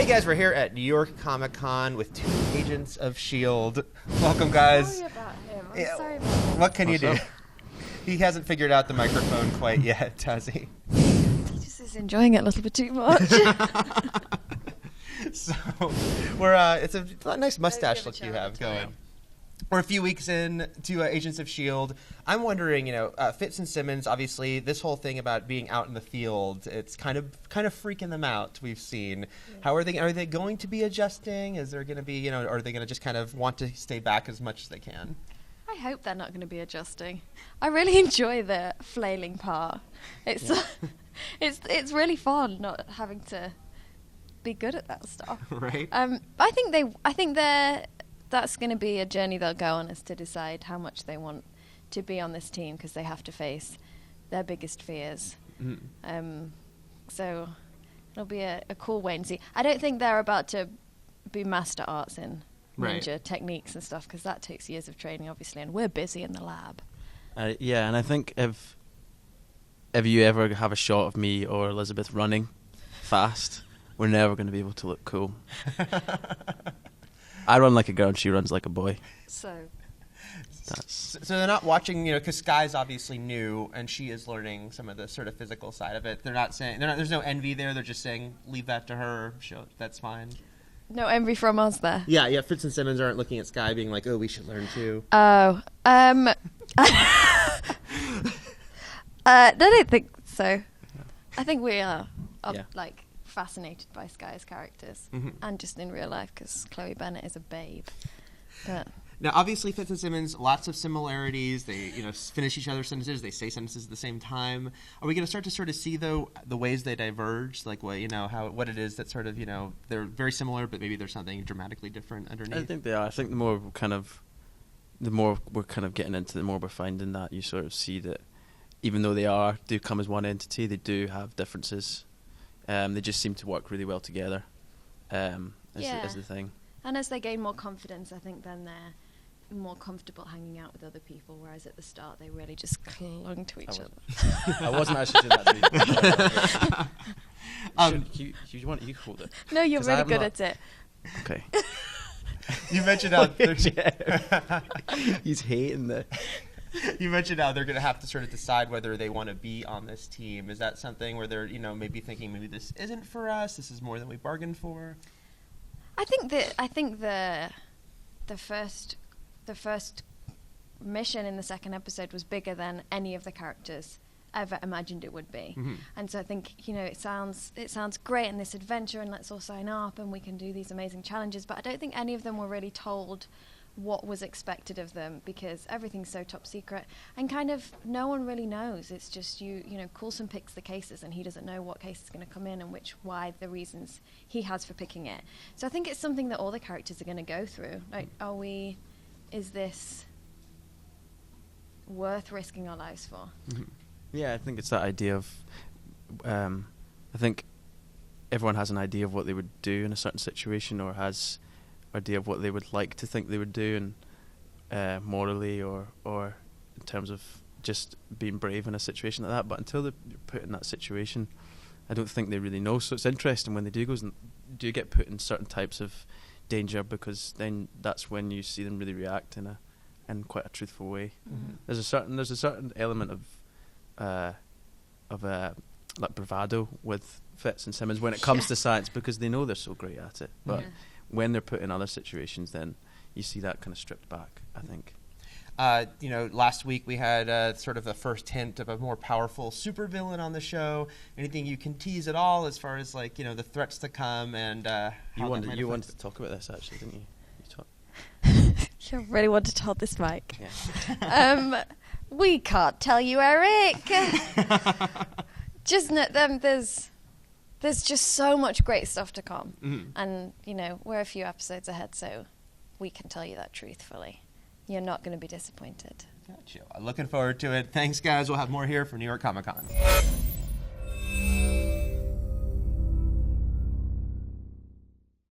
guys, we're here at New York Comic Con with two agents of S.H.I.E.L.D. Welcome, guys. Sorry about him. I'm sorry about him. What can you do? He hasn't figured out the microphone quite yet, has he? He just is enjoying it a little bit too much. So, we're it's a nice mustache look you have going. We're a few weeks in to Agents of S.H.I.E.L.D. I'm wondering, Fitz and Simmons, obviously, this whole thing about being out in the field, it's kind of freaking them out, we've seen. Yeah. How are they going to be adjusting? Is there going to be, or are they going to just kind of want to stay back as much as they can? I hope they're not going to be adjusting. I really enjoy the flailing part. It's it's really fun not having to be good at that stuff. Right. I think that's going to be a journey they'll go on, is to decide how much they want to be on this team, because they have to face their biggest fears. So it'll be a cool wait and see. I don't think they're about to be master arts in ninja techniques and stuff, because that takes years of training, obviously, and we're busy in the lab. Yeah, and I think if you ever have a shot of me or Elizabeth running fast, we're never going to be able to look cool. I run like a girl and she runs like a boy. So they're not watching, because Skye's obviously new and she is learning some of the sort of physical side of it. There's no envy there. They're just saying, leave that to her. That's fine. No envy from us there. Yeah. Fitz and Simmons aren't looking at Skye being like, oh, we should learn too. Oh, I don't think so. I think we are like fascinated by Skye's characters, and just in real life, because Chloe Bennett is a babe. But now, obviously, Fitz and Simmons, lots of similarities. They, finish each other's sentences. They say sentences at the same time. Are we going to start to sort of see, though, the ways they diverge, like what it is that sort of, they're very similar, but maybe there's something dramatically different underneath? I think they are. I think the more we're kind of getting into, the more we're finding that you sort of see that even though they do come as one entity, they do have differences. They just seem to work really well together. Is the thing. And as they gain more confidence, I think then they're more comfortable hanging out with other people, whereas at the start they really just clung to each other. I wasn't actually doing that. You hold it. No, you're really good at it. Okay. You mentioned how he's hating the. You mentioned how they're going to have to sort of decide whether they want to be on this team. Is that something where they're, maybe thinking maybe this isn't for us, this is more than we bargained for? I think the first mission in the second episode was bigger than any of the characters ever imagined it would be. And so I think, it sounds great in this adventure, and let's all sign up and we can do these amazing challenges, but I don't think any of them were really told what was expected of them, because everything's so top secret and kind of no one really knows. It's just Coulson picks the cases and he doesn't know what case is going to come in and why the reasons he has for picking it. So I think it's something that all the characters are going to go through. Like, is this worth risking our lives for? Yeah, I think it's that idea of I think everyone has an idea of what they would do in a certain situation, or has idea of what they would like to think they would do, and morally or in terms of just being brave in a situation like that. But until they're put in that situation, I don't think they really know. So it's interesting when they do get put in certain types of danger, because then that's when you see them really react in quite a truthful way. There's a certain element of like bravado with Fitz and Simmons when it comes to science, because they know they're so great at it. But when they're put in other situations, then you see that kind of stripped back, I think. Last week we had sort of the first hint of a more powerful supervillain on the show. Anything you can tease at all as far as the threats to come and you wanted to talk about this, actually, didn't you? You really wanted to hold this mic. Yeah. We can't tell you, Eric. Just there's just so much great stuff to come. And, we're a few episodes ahead, so we can tell you that truthfully. You're not going to be disappointed. Gotcha. Looking forward to it. Thanks, guys. We'll have more here from New York Comic Con.